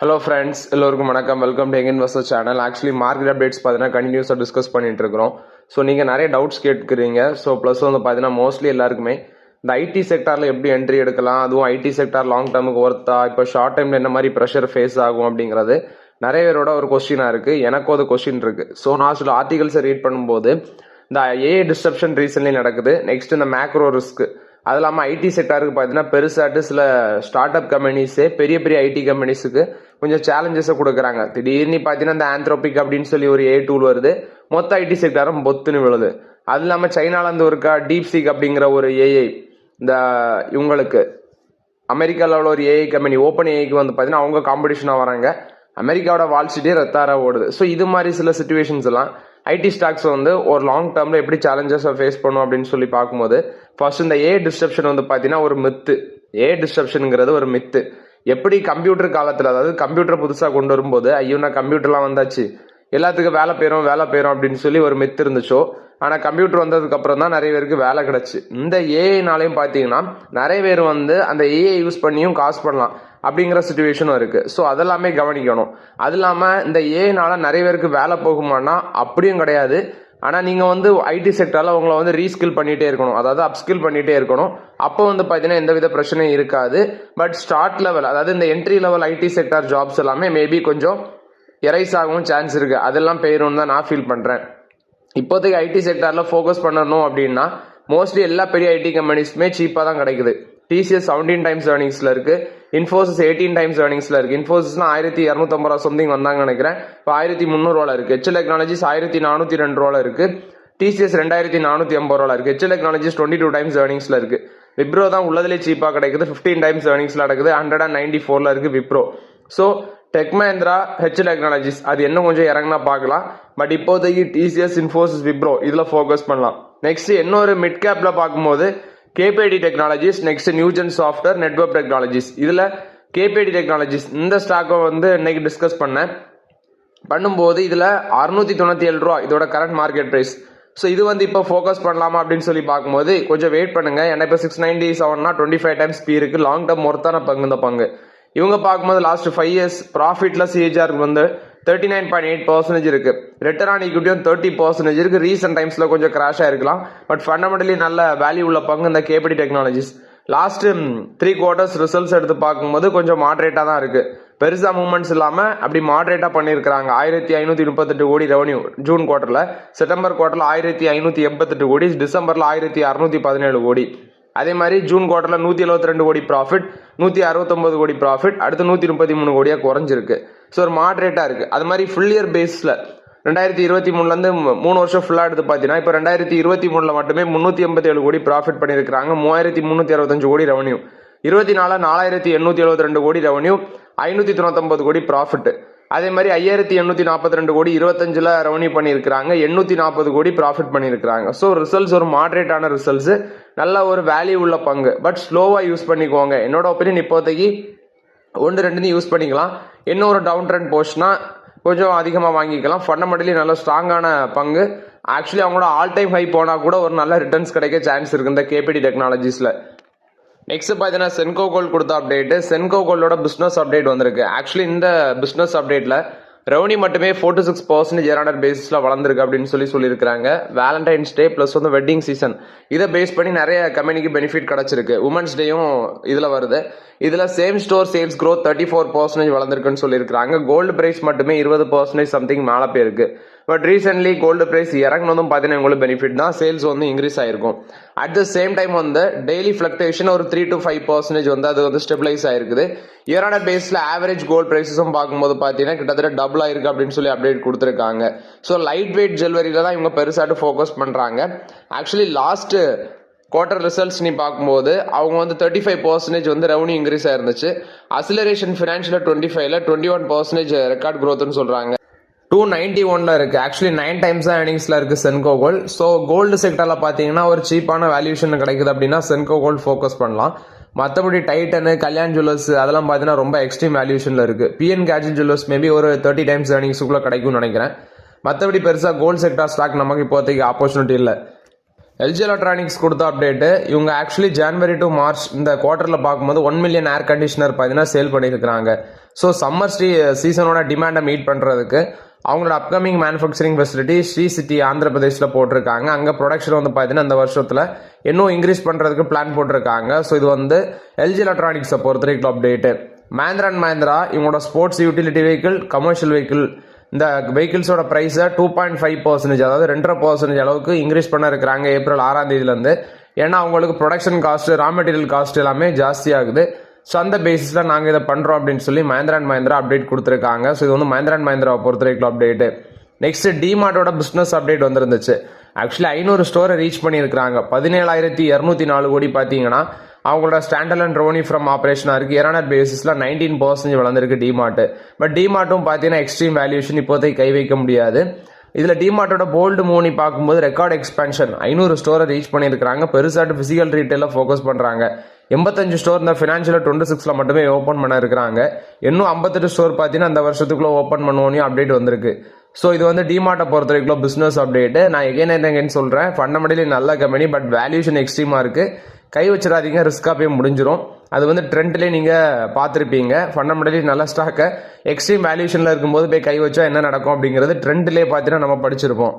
Hello friends, எல்லோருக்கும் வணக்கம். Welcome to investor channel. Actually market updates பார்த்தீங்கன்னா கண்டினியூஸாக டிஸ்கஸ் பண்ணிட்டு இருக்கிறோம். ஸோ நீங்கள் நிறைய டவுட்ஸ் கேட்குறீங்க. ஸோ ப்ளஸ் வந்து பார்த்தீங்கன்னா மோஸ்ட்லி எல்லாருக்குமே இந்த ஐடி செக்டாரில் எப்படி என்ட்ரி எடுக்கலாம், அதுவும் ஐடி செக்டார் லாங் டேர்முக்கு ஒர்த்தா, இப்போ ஷார்ட் டைமில் என்ன மாதிரி ப்ரெஷர் ஃபேஸ் ஆகும் அப்படிங்கிறது நிறைய பேரோட ஒரு கொஸ்டினாக இருக்குது. எனக்கும் அது கொஸ்டின் இருக்குது. ஸோ நான் சில ஆர்டிகல்ஸை ரீட் பண்ணும்போது இந்த ஏஐ டிஸ்ட்ரப்ஷன் ரீசன்ட்லி நடக்குது. நெக்ஸ்ட் இந்த மேக்ரோ ரிஸ்க், அது இல்லாமல் ஐடி செக்டாருக்கு பார்த்தீங்கன்னா பெருசாட்டு சில ஸ்டார்ட் அப் கம்பெனிஸே பெரிய பெரிய ஐடி கம்பெனிஸுக்கு கொஞ்சம் சேலஞ்சஸை கொடுக்குறாங்க. திடீர்னு பார்த்தீங்கன்னா இந்த ஆந்த்ரோபிக் அப்படின்னு சொல்லி ஒரு ஏஐ டூல் வருது, மொத்த ஐடி செக்டாரும் பொத்துன்னு விழுது. அது இல்லாமல் சைனாலேருந்து ஒருக்கா டீப்சீக் அப்படிங்கிற ஒரு ஏஐ, இந்த இவங்களுக்கு அமெரிக்காவில் உள்ள ஒரு ஏஐ கம்பெனி ஓப்பன் ஏஐக்கு வந்து பார்த்தீங்கன்னா அவங்க காம்படிஷனாக வராங்க. அமெரிக்காவோட வால்சிட்டே ரத்தாரா ஓடுது. ஸோ இது மாதிரி சில சுச்சுவேஷன்ஸ் எல்லாம் ஐடி ஸ்டாக்ஸ் வந்து ஒரு லாங் டேர்ம்ல எப்படி சேலஞ்சஸை ஃபேஸ் பண்ணும் அப்படின்னு சொல்லி பார்க்கும்போது ஃபர்ஸ்ட் இந்த ஏஐ டிஸ்ட்ரப்ஷன் வந்து பார்த்தீங்கன்னா ஒரு மித்து. ஏஐ டிஸ்ட்ரப்ஷனுங்கிறது ஒரு மித்து. எப்படி கம்ப்யூட்டர் காலத்தில், அதாவது கம்ப்யூட்டர் புதுசாக கொண்டு வரும்போது ஐயோ நான் கம்ப்யூட்டர்லாம் வந்தாச்சு எல்லாத்துக்கும் வேலை போயிடும் அப்படின்னு சொல்லி ஒரு மித்து இருந்துச்சோ, ஆனால் கம்ப்யூட்டர் வந்ததுக்கு அப்புறம் தான் நிறைய பேருக்கு வேலை கிடைச்சு. இந்த ஏஐனாலையும் பார்த்தீங்கன்னா நிறைய பேர் வந்து அந்த ஏஐ யூஸ் பண்ணியும் காசு பண்ணலாம் அப்படிங்கிற சுச்சுவேஷனும் இருக்கு. ஸோ அதெல்லாமே கவனிக்கணும். அது இல்லாமல் இந்த ஏஐனால நிறைய பேருக்கு வேலை போகுமானா அப்படியும் கிடையாது. ஆனால் நீங்கள் வந்து ஐடி செக்டரில் உங்களை வந்து ரீஸ்கில் பண்ணிகிட்டே இருக்கணும், அதாவது அப்ஸ்கில் பண்ணிகிட்டே இருக்கணும். அப்போ வந்து பார்த்தீங்கன்னா எந்தவித பிரச்சனையும் இருக்காது. பட் ஸ்டார்ட் லெவல், அதாவது இந்த entry level IT sector jobs எல்லாமே மேபி கொஞ்சம் எரைஸ் ஆகவும் சான்ஸ் இருக்குது. அதெல்லாம் போயிடும்னு தான் நான் ஃபீல் பண்ணுறேன். இப்போதைக்கு ஐடி செக்டரில் ஃபோக்கஸ் பண்ணணும் அப்படின்னா மோஸ்ட்லி எல்லா பெரிய ஐடி கம்பெனிஸுமே சீப்பாக தான் கிடைக்குது. டிசிஎஸ் 17 டைம்ஸ் ஏர்னிங்ஸ்ல இருக்கு, இன்ஃபோசிஸ் 18 டைம்ஸ் ஏர்னிங்ஸ்ல இருக்கு. இன்ஃபோசிஸ்லாம் 1250 ரூபா சம்திங் வந்தாங்கன்னு நினைக்கிறேன், இப்போ 1300 ரூபாய் இருக்கு. ஹெச்எல் டெக்னாலஜிஸ் 1402 ரூபாய் இருக்கு. டிசிஎஸ் 2450 ரூபாய் இருக்கு. ஹெச்எல் டெக்னாலஜிஸ் 22 டைம்ஸ் ஏர்னிங்ஸ்ல இருக்கு. விப்ரோ தான் உள்ளதுலேயே சீப்பாக கிடைக்குது, 15 டைம்ஸ் ஏர்னிங்ஸ்ல நடக்குது, 194 இருக்கு Wipro. So Tech Mahindra, HCL technologies அது இன்னும் கொஞ்சம் இறங்கினா பார்க்கலாம். பட் இப்போதைக்கு டிசிஎஸ், இன்ஃபோசிஸ், விப்ரோ இதில் ஃபோக்கஸ் பண்ணலாம். நெக்ஸ்ட் இன்னொரு மிட் கேப்ல பார்க்கும்போது KPIT technologies, next Newgen software, network technologies. இதில் கேபிஐடி டெக்னாலஜிஸ் இந்த ஸ்டாக்கை வந்து இன்னைக்கு டிஸ்கஸ் பண்ணும்போது இதில் 697 ரூபா இதோட கரண்ட் மார்க்கெட் ப்ரைஸ். ஸோ இது வந்து இப்போ ஃபோக்கஸ் பண்ணலாமா அப்படின்னு சொல்லி பார்க்கும்போது கொஞ்சம் வெயிட் பண்ணுங்க. ஏன்னா இப்போ 697னா 25 டைம்ஸ் பி இருக்கு. லாங் டேர்ம் ஒருத்தான பங்கு இந்த பங்கு. இவங்க பார்க்கும்போது லாஸ்ட் 5 இயர்ஸ் ப்ராஃபிட்ல சிஏஜிஆர் வந்து 39.8% இருக்கு. ரிட்டர்ன் ஆன் ஈக்விட்டியும் 30% இருக்கு. ரீசெண்ட் டைம்ஸ்ல கொஞ்சம் கிராஷ் ஆயிருக்கலாம். பட் ஃபண்டமெண்டலி நல்ல வேல்யூ உள்ள பங்கு இந்த KBD technologies. Last 3 quarters results எடுத்து பார்க்கும்போது கொஞ்சம் மாடரேட்டா தான் இருக்கு. பெருசா மூவ்மெண்ட்ஸ் இல்லாம அப்படி மாடரேட்டா பண்ணிருக்காங்க. 1538 கோடி ரெவன்யூ ஜூன் குவார்டர்ல, செப்டம்பர் குவார்டர்ல 1588 கோடி, டிசம்பர்ல 1617 கோடி. அதே மாதிரி ஜூன் குவார்டர்ல 172 கோடி ப்ராஃபிட், 169 கோடி ப்ராஃபிட், அடுத்து 133 கோடியா குறைஞ்சிருக்கு. ஸோ ஒரு மாடரேட்டா இருக்கு. அது மாதிரி ஃபுல் இயர் பேஸ்ல 2023லேருந்து 3 வருஷம் ஃபுல்லா எடுத்து பார்த்தீங்கன்னா இப்போ 2023ல மட்டுமே 387 கோடி ப்ராஃபிட் பண்ணியிருக்காங்க. 3365 கோடி ரெவன்யூ. 24 4872 கோடி ரெவன்யூ, 599 கோடி ப்ராஃபிட். அதே மாதிரி 5842 கோடி 25ல ரெவன்யூ பண்ணியிருக்காங்க, 840 கோடி ப்ராஃபிட் பண்ணியிருக்காங்க. ஸோ ரிசல்ட்ஸ் ஒரு மாடரேட்டான ரிசல்ட்ஸ், நல்ல ஒரு வேல்யூ உள்ள பங்கு. பட் ஸ்லோவா யூஸ் பண்ணிக்கோங்க. என்னோட ஒப்பீனியன் இப்போதைக்கு 1-2 யூஸ் பண்ணிக்கலாம். இன்னும் ஒரு டவுன் ட்ரெண்ட் போச்சுன்னா கொஞ்சம் அதிகமாக வாங்கிக்கலாம். ஃபண்டமெண்டலி நல்ல ஸ்ட்ராங்கான பங்கு. ஆக்சுவலி அவங்களோட ஆல் டைம் ஹை போனால் கூட ஒரு நல்ல ரிட்டர்ன்ஸ் கிடைக்க சான்ஸ் இருக்கு இந்த கேபிடி டெக்னாலஜிஸ்ல. நெக்ஸ்ட் பார்த்தீங்கன்னா சென்கோ கோல்ட் கொடுத்த அப்டேட். சென்கோ கோல்டோட பிஸ்னஸ் அப்டேட் வந்திருக்கு. ஆக்சுவலி இந்த பிஸ்னஸ் அப்டேட்ல ரெவன்யூ மட்டுமே 4-6% இயர் பேசிஸ்ல வளர்ந்துருக்கு அப்படின்னு சொல்லியிருக்காங்க. வேலண்டைன்ஸ் டே பிளஸ் வந்து வெட்டிங் சீசன் இதை பேஸ் பண்ணி நிறைய கம்பெனிக்கு பெனிஃபிட் கிடைச்சிருக்கு. உமன்ஸ் டேயும் இதுல வருது. இதுல சேம் ஸ்டோர் சேல்ஸ் growth 34% வளர்ந்துருக்குன்னு சொல்லியிருக்காங்க. கோல்டு பிரைஸ் மட்டுமே 20% சம்திங் மேலே போயிருக்கு. பட் ரீசென்ட்லி கோல்டு பிரைஸ் இறங்கினதும் பார்த்தீங்கன்னா உங்களுக்கு பெனிஃபிட் தான், சேல்ஸ் வந்து இன்க்ரீஸ் ஆயிருக்கும். அட் த சேம் டைம் வந்து டெய்லி ஃபிளக்டேஷன் ஒரு 3-5% வந்து அது வந்து ஸ்டெபிளைஸ் ஆயிருக்குது. இயரான பேஸ்ல ஆவரேஜ் கோல்டு பிரைஸஸும் பார்க்கும்போது பார்த்தீங்கன்னா கிட்டத்தட்ட டபுள் ஆயிருக்கு அப்படின்னு சொல்லி அப்டேட் கொடுத்துருக்காங்க. ஸோ லைட் வெயிட் ஜுவல்லரியில தான் இவங்க பெருசாட்டு ஃபோக்கஸ் பண்றாங்க. ஆக்சுவலி லாஸ்ட் குவார்டர் ரிசல்ட்ஸ் நீ பார்க்கும்போது அவங்க வந்து 35% வந்து ரெவன்யூ இன்க்ரீஸ் ஆயிருந்துச்சு. அசிலரேஷன் ஃபினான்ஷியல் 25ல 21% ரெக்கார்ட் growthன்னு சொல்றாங்க. 291ல இருக்கு. ஆக்சுவலி 9 டைம்ஸ் தான் ஏர்னிங்ஸ்ல இருக்கு சென்கோ கோல்ட். ஸோ கோல்டு செக்டர்ல பாத்தீங்கன்னா ஒரு சீப்பான வேல்யூஷன் கிடைக்குது அப்படின்னா சென்கோ கோல்ட் ஃபோக்கஸ் பண்ணலாம். மற்றபடி டைட்டன், கல்யாண் ஜுவல்லர்ஸ் அதெல்லாம் பார்த்தீங்கன்னா ரொம்ப எக்ஸ்ட்ரீம் வேல்யூஷன்ல இருக்கு. பிஎன் கேஜெட் ஜுவல்லர்ஸ் மேபி ஒரு 30 டைம்ஸ் ஏர்னிங்ஸுக்குள்ள கிடைக்கும்னு நினைக்கிறேன். மற்றபடி பெருசா கோல்டு செக்டார் ஸ்டாக் நமக்கு இப்போதைக்கு ஆப்பர்ச்சுனிட்டி இல்லை. எல்ஜி எலக்ட்ரானிக்ஸ் கொடுத்த அப்டேட்டு, இவங்க ஆக்சுவலி ஜனவரி டு மார்ச் இந்த குவார்ட்டரில் பார்க்கும்போது 1 மில்லியன் ஏர் கண்டிஷனர் பார்த்தீங்கன்னா சேல் பண்ணியிருக்கிறாங்க. ஸோ சம்மர் சீசனோட டிமாண்டை மீட் பண்ணுறதுக்கு அவங்களோட upcoming manufacturing facility Sri city Andhra பிரதேஷில் போட்டிருக்காங்க. அங்கே ப்ரொடக்ஷன் வந்து பார்த்தீங்கன்னா இந்த வருஷத்தில் இன்னும் இன்க்ரீஸ் பண்ணுறதுக்கு பிளான் போட்டிருக்காங்க. ஸோ இது வந்து எல்ஜி எலக்ட்ரானிக்ஸை பொறுத்த வரைக்கும் அப்டேட்டு. மஹேந்திரா அண்ட் மஹேந்திரா இவங்களோட sports utility vehicle, commercial vehicle இந்த வெஹிக்கிள்ஸோட ப்ரைஸை 2.5%, அதாவது 2.5% அளவுக்கு இன்க்ரீஸ் பண்ண இருக்கிறாங்க ஏப்ரல் 6ஆம் தேதியிலேருந்து. ஏன்னா அவங்களுக்கு production cost, raw material cost எல்லாமே ஜாஸ்தி ஆகுது. ஸோ அந்த பேசிஸில் நாங்கள் இதை பண்ணுறோம் அப்படின்னு சொல்லி மஹேந்திரா அண்ட் மஹேந்திரா அப்டேட் கொடுத்துருக்காங்க. ஸோ இது வந்து மஹேந்திரா அண்ட் மஹேந்திராவை பொறுத்த வரைக்கும் அப்டேட்டு. நெக்ஸ்ட் டிமார்ட்டோட பிஸ்னஸ் அப்டேட் வந்துருந்துச்சு. ஆக்சுவலி 500 ஸ்டோரை ரீச் பண்ணியிருக்காங்க. 17,204 கோடி பார்த்தீங்கன்னா அவங்களோட ஸ்டாண்டர்ட் ரெவன்யூ ஃப்ரம் ஆப்ரேஷனாக இருக்குது. இயரானர் பேசிஸில் 19% வளர்ந்துருக்கு டிமார்ட். பட் டிமார்ட்டும் பார்த்தீங்கன்னா எக்ஸ்ட்ரீம் வேல்யூஷன் இப்போதைக்கு கை வைக்க முடியாது. இதில் டிமார்ட்டோட போல்டு மூணி பார்க்கும்போது ரெக்கார்ட் எக்ஸ்பென்ஷன் 500 ஸ்டோரை ரீச் பண்ணியிருக்காங்க. பெருசாட்டு ஃபிசிக்கல் ரீட்டெயிலில் ஃபோக்கஸ் பண்ணுறாங்க. 85 ஸ்டோர் இந்த ஃபினான்ஷியல் 26 மட்டுமே ஓப்பன் பண்ண இருக்கிறாங்க. இன்னும் 58 ஸ்டோர் பார்த்தீங்கன்னா அந்த வருஷத்துக்குள்ளே ஓப்பன் பண்ணுவோன்னு அப்டேட் வந்திருக்கு. ஸோ இது வந்து டிமார்ட்டை பொறுத்த வரைக்கும் பிஸ்னஸ் அப்டேட்டு. நான் எகைன் சொல்கிறேன், ஃபண்டமெண்டலி நல்ல கம்பெனி, பட் வேல்யூஷன் எக்ஸ்ட்ரீமாக இருக்குது. கை வச்சிடாதீங்க, ரிஸ்காக போய் முடிஞ்சிடும். அது வந்து ட்ரெண்ட்லேயே நீங்கள் பார்த்துருப்பீங்க. ஃபண்டமெண்டலி நல்ல ஸ்டாக்கை எக்ஸ்ட்ரீம் வேல்யூஷனில் இருக்கும்போது போய் கை வச்சா என்ன நடக்கும் அப்படிங்கிறது ட்ரெண்ட்லேயே பார்த்தீங்கன்னா நம்ம படிச்சிருப்போம்.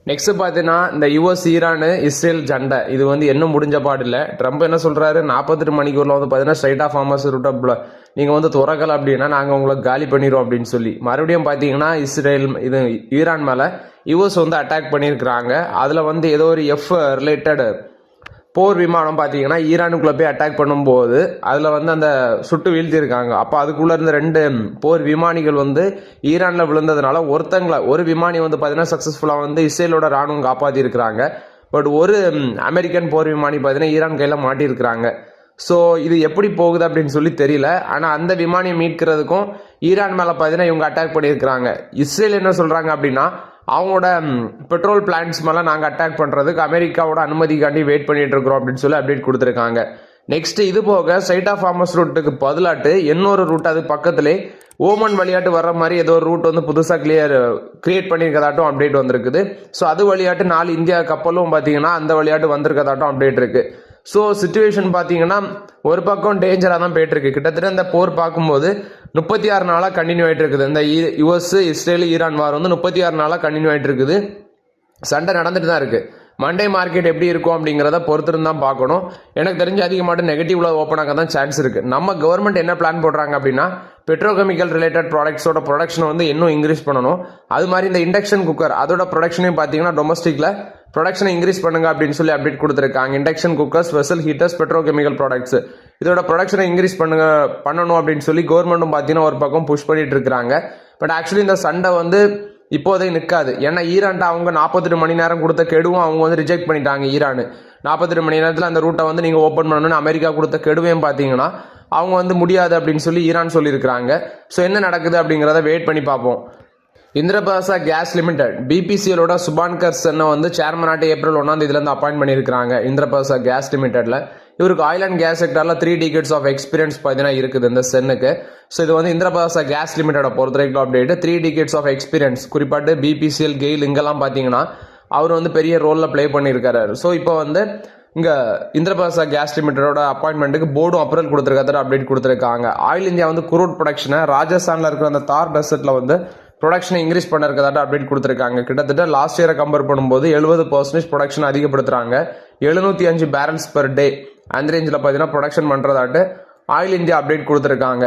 நெக்ஸ்ட் பார்த்தீங்கன்னா இந்த யுஎஸ், ஈரான், இஸ்ரேல் சண்டை இது வந்து இன்னும் முடிஞ்ச பாடு இல்லை. ட்ரம்ப் என்ன சொல்கிறாரு, 48 மணிக்கூரில் வந்து பார்த்தீங்கன்னா ஸ்ட்ரைட் ஆஃப் ஹார்மஸ் ரூட்டை நீங்கள் வந்து துறக்கலை அப்படின்னா நாங்கள் உங்களுக்கு காலி பண்ணிடுவோம் அப்படின்னு சொல்லி மறுபடியும் பார்த்தீங்கன்னா இஸ்ரேல் இது ஈரான் மேலே யுஎஸ் வந்து அட்டாக் பண்ணியிருக்கிறாங்க. அதில் வந்து ஏதோ ஒரு ரிலேட்டட் போர் விமானம் பார்த்தீங்கன்னா ஈரானுக்குள்ளே போய் அட்டாக் பண்ணும்போது அதில் வந்து அந்த சுட்டு வீழ்த்தியிருக்காங்க. அப்போ அதுக்குள்ளே இருந்த 2 போர் விமானிகள் வந்து ஈரானில் விழுந்ததுனால ஒரு விமானி வந்து பார்த்தீங்கன்னா சக்ஸஸ்ஃபுல்லாக வந்து இஸ்ரேலோட ராணுவம் காப்பாற்றிருக்கிறாங்க. பட் ஒரு அமெரிக்கன் போர் விமானி பார்த்தீங்கன்னா ஈரான் கையில் மாட்டியிருக்கிறாங்க. ஸோ இது எப்படி போகுது அப்படின்னு சொல்லி தெரியல. ஆனால் அந்த விமானியை மீட்கிறதுக்கும் ஈரான் மேலே பார்த்தீங்கன்னா இவங்க அட்டாக் பண்ணியிருக்கிறாங்க. இஸ்ரேல் என்ன சொல்கிறாங்க அப்படின்னா அவங்களோட பெட்ரோல் பிளான்ட்ஸ் மேலே நாங்கள் அட்டாக் பண்ணுறதுக்கு அமெரிக்காவோட அனுமதிக்காண்டி வெயிட் பண்ணிட்டு இருக்கிறோம் அப்படின்னு சொல்லி அப்டேட் கொடுத்துருக்காங்க. நெக்ஸ்ட் இது போக சைட் ஆஃப் ஹார்மஸ் ரூட்டுக்கு பதிலாட்டு இன்னொரு ரூட் அது பக்கத்திலே ஓமன் வழியாட்டு வர்ற மாதிரி ஏதோ ஒரு ரூட் வந்து புதுசாக கிரியேட் பண்ணியிருக்கதாட்டும் அப்டேட் வந்திருக்குது. ஸோ அது வழியாட்டு 4 இந்தியா கப்பலும் பார்த்தீங்கன்னா அந்த வழியாட்டு வந்திருக்கதாட்டும் அப்டேட் இருக்குது. ஸோ சிச்சுவேஷன் பார்த்தீங்கன்னா ஒரு பக்கம் டேஞ்சராக தான் போயிட்டு இருக்கு. கிட்டத்தட்ட இந்த போர் பார்க்கும்போது 36 நாளாக கண்டினியூ ஆகிட்டு இருக்குது. இந்த யுஎஸ், இஸ்ரேல், ஈரான் வார் வந்து 36 நாளாக கண்டினியூ ஆகிட்டு இருக்குது. சண்டை நடந்துட்டு தான் இருக்குது. மண்டே மார்க்கெட் எப்படி இருக்கும் அப்படிங்கிறத பொறுத்திருந்து தான் பார்க்கணும். எனக்கு தெரிஞ்ச அதிகமாக நெகட்டிவ்ல ஓப்பன் ஆக தான் சான்ஸ் இருக்குது. நம்ம கவர்மெண்ட் என்ன பிளான் போடுறாங்க அப்படின்னா பெட்ரோகெமிக்கல் ரிலேட்டட் ப்ராடக்ட்ஸோட ப்ரொடக்ஷனை வந்து இன்னும் இன்க்ரீஸ் பண்ணணும். அது மாதிரி இந்த இண்டக்ஷன் குக்கர் அதோட ப்ரொடக்ஷனையும் பார்த்தீங்கன்னா டொமஸ்டிக்ல ப்ரொடக்ஷனை இன்க்ரீஸ் பண்ணுங்க அப்படின்னு சொல்லி அப்டேட் கொடுத்துருக்காங்க. Induction cookers, vessel heaters, petrochemical products இதோட ப்ரொடக்ஷனை இன்க்ரீஸ் பண்ணணும் அப்படின்னு சொல்லி கவர்மெண்ட்டும் பார்த்தீங்கன்னா ஒரு பக்கம் புஷ் பண்ணிட்டு இருக்காங்க. பட் ஆக்சுவலி இந்த சண்டை வந்து இப்போதைக்கு நிற்காது. ஏன்னா ஈரான்ட்ட அவங்க 48 மணி நேரம் கொடுத்த கெடுவும் அவங்க வந்து ரிஜெக்ட் பண்ணிட்டாங்க. ஈரான் 48 மணி நேரத்தில் அந்த ரூட்டை வந்து நீங்கள் ஓப்பன் பண்ணணும்னு அமெரிக்கா கொடுத்த கெடுவையும் பார்த்தீங்கன்னா அவங்க வந்து முடியாது அப்படின்னு சொல்லி ஈரான் சொல்லியிருக்கிறாங்க. ஸோ என்ன நடக்குது அப்படிங்கிறத வெயிட் பண்ணி பார்ப்போம். இந்திரபிரசா கேஸ் லிமிடெட் பிபிசிஎலோட சுபான்கர் சென்னை வந்து சேர்மனாட்டு ஏப்ரல் 1ஆம் தேதியிலேருந்து அப்பாயின்ட் பண்ணியிருக்காங்க. இந்திரபிரசா கேஸ் லிமிடெட்ல இவருக்கு ஆயில் அண்ட் கேஸ் செக்டர்ல 3 டிகேட்ஸ் ஆஃப் எக்ஸ்பீரியன்ஸ் பார்த்தீங்கன்னா இருக்குது இந்த சென்னுக்கு. ஸோ இது வந்து இந்திரபிரசா கேஸ் லிமிடெட பொறுத்த வரைக்கும் அப்டேட் 3 டிகேட்ஸ் ஆஃப் எக்ஸ்பீரியன்ஸ் குறிப்பாட்டு பிபிசிஎல், கெயில் இங்கெல்லாம் பார்த்தீங்கன்னா அவர் வந்து பெரிய ரோலில் ப்ளே பண்ணியிருக்காரு. ஸோ இப்போ வந்து இங்கே இந்திரபிரசா கேஸ் லிமிடெடோட அப்பாயின்மெண்ட்டுக்கு போர்டும் அப்ரூவல் கொடுத்துருக்காரு அப்டேட் கொடுத்துருக்காங்க. ஆயில் இந்தியா வந்து குரூட் ப்ரொடக்ஷனை ராஜஸ்தானில் இருக்கிற அந்த தார் டெசர்ட்ல வந்து ப்ரொடக்ஷனை இன்க்ரீஸ் பண்ணிருக்கதாட்ட அப்டேட் கொடுத்துருக்காங்க. கிட்டத்தட்ட லாஸ்ட் இயரை கம்பேர் பண்ணும்போது 70% ப்ரொடக்ஷன் அதிகப்படுத்துறாங்க. 705 பேரல்ஸ் பெர் டே அந்த ரேஞ்சில் பார்த்தீங்கன்னா ப்ரொடக்ஷன் பண்ணுறதாட்டு ஆயில் இந்தியா அப்டேட் கொடுத்துருக்காங்க.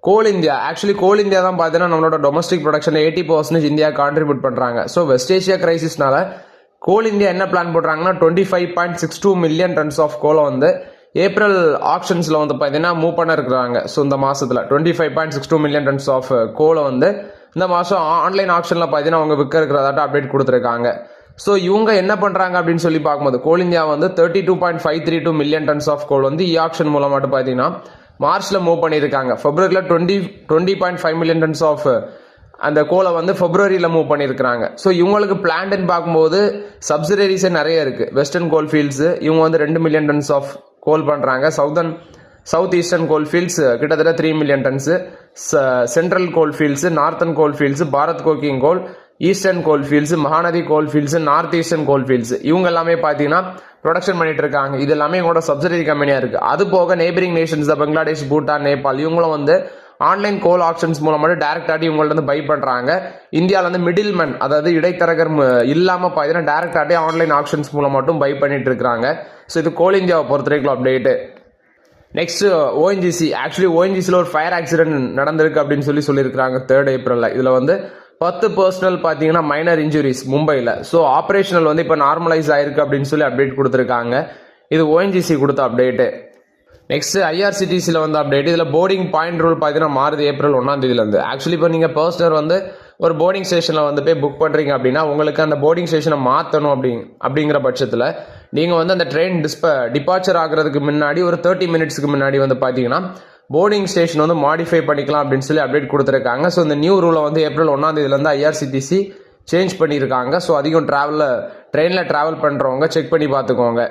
கோல் இந்தியா கோல் இந்தியா தான் பார்த்தீங்கன்னா நம்மளோட டொமஸ்டிக் ப்ரொடக்ஷன் 80% இந்தியா கான்ட்ரிபியூட் பண்ணுறாங்க. ஸோ வெஸ்ட் ஏஷியா கிரைசிஸ்னால கோல் இந்தியா என்ன பிளான் போடுறாங்கன்னா 25.62 மில்லியன் டன்ஸ் ஆஃப் கோலை வந்து ஏப்ரல் ஆக்ஷன்ஸில் வந்து பார்த்தீங்கன்னா மூவ் பண்ண இருக்கிறாங்க. ஸோ இந்த மாதத்தில் 25.62 மில்லியன் டன்ஸ் ஆஃப் கோலை வந்து இந்த மாதம் ஆன்லைன் ஆக்ஷனில் பார்த்தீங்கன்னா அவங்க விற்க இருக்கிறதாட்ட அப்டேட் கொடுத்துருக்காங்க. ஸோ இவங்க என்ன பண்ணுறாங்க அப்படின்னு சொல்லி பார்க்கும்போது கோல் இந்தியா வந்து 32.532 மில்லியன் டன்ஸ் ஆஃப் கோல் வந்து ஆக்ஷன் மூலமாட்டு பார்த்தீங்கன்னா மார்ச்சில் மூவ் பண்ணியிருக்காங்க. ஃபெப்ரவரியில் 20.5 மில்லியன் டன்ஸ் ஆஃப் அந்த கோலை வந்து ஃபெப்ரவரியில் மூவ் பண்ணியிருக்கிறாங்க. ஸோ இவங்களுக்கு பிளான்ட்னு பார்க்கும்போது சப்சிடரிஸே நிறைய இருக்குது. வெஸ்டர்ன் கோல் ஃபீல்ட்ஸு இவங்க வந்து 2 மில்லியன் டன்ஸ் ஆஃப் கோல் பண்ணுறாங்க. சவுத் ஈஸ்டர்ன் கோல் ஃபீல்ட்ஸ் கிட்டத்தட்ட 3 million tons, central coal fields, northern coal fields, Bharat coking coal, eastern coalfields, Mahanadi coalfields, north eastern coalfields இவங்க எல்லாமே பார்த்தீங்கன்னா ப்ரொடக்ஷன் பண்ணிட்டு இருக்காங்க. இது எல்லாமே இவங்களோட சப்சிடரி கம்பெனியா இருக்கு. அது போக நெய்பரிங் நேஷன்ஸ் பங்களாதேஷ், பூட்டான், நேபாள் இவங்களும் வந்து ஆன்லைன் கோல் ஆப்ஷன்ஸ் மூலமா டைரக்டாடி இவங்கள்ட்ட இருந்து பை பண்றாங்க. இந்தியாவில் வந்து மிடில் மேன், அதாவது இடைத்தரகர் இல்லாம பார்த்தீங்கன்னா டைரக்டாடி ஆன்லைன் ஆப்ஷன்ஸ் மூலம் மட்டும் பை பண்ணிட்டு இருக்காங்க. ஸோ இது கோல் இந்தியாவை பொறுத்த வரைக்கும் அப்டேட். Next ONGC. ஆக்சுவலி ஓஎன்ஜிசியில் ஒரு ஃபயர் ஆக்சிடென்ட் நடந்திருக்கு அப்படின்னு சொல்லியிருக்காங்க 3rd April. இதுல வந்து 10 பர்சனல் பார்த்தீங்கன்னா மைனர் இன்ஜுரிஸ் மும்பையில். ஸோ ஆப்ரேஷனல் வந்து இப்போ நார்மலைஸ் ஆயிருக்கு அப்படின்னு சொல்லி அப்டேட் கொடுத்துருக்காங்க. இது ஓஎன்ஜிசி கொடுத்த அப்டேட்டு. நெக்ஸ்ட் ஐஆர்சிடிசியில் வந்து அப்டேட். இதில் போர்டிங் பாயிண்ட் ரூல் பார்த்தீங்கன்னா மாறுது April 1 ஆக்சுவலி இப்போ நீங்கள் பர்சனர் வந்து ஒரு போர்டிங் ஸ்டேஷனில் வந்து போய் புக் பண்ணுறீங்க அப்படின்னா உங்களுக்கு அந்த போர்டிங் ஸ்டேஷனை மாற்றணும் அப்படிங்கிற பட்சத்தில் நீங்கள் வந்து அந்த ட்ரெயின் டிபார்ச்சர் ஆகிறதுக்கு முன்னாடி ஒரு 30 மினிட்ஸ்க்கு முன்னாடி வந்து பார்த்தீங்கன்னா போர்டிங் ஸ்டேஷன் வந்து மாடிஃபை பண்ணிக்கலாம் அப்படின்னு சொல்லி அப்டேட் கொடுத்துருக்காங்க. ஸோ இந்த நியூ ரூலை வந்து April 1 ஐஆர்சிடிசி சேஞ்ச் பண்ணியிருக்காங்க. ஸோ அதிகம் ட்ரெயினில் ட்ராவல் பண்ணுறவங்க செக் பண்ணி பார்த்துக்கோங்க.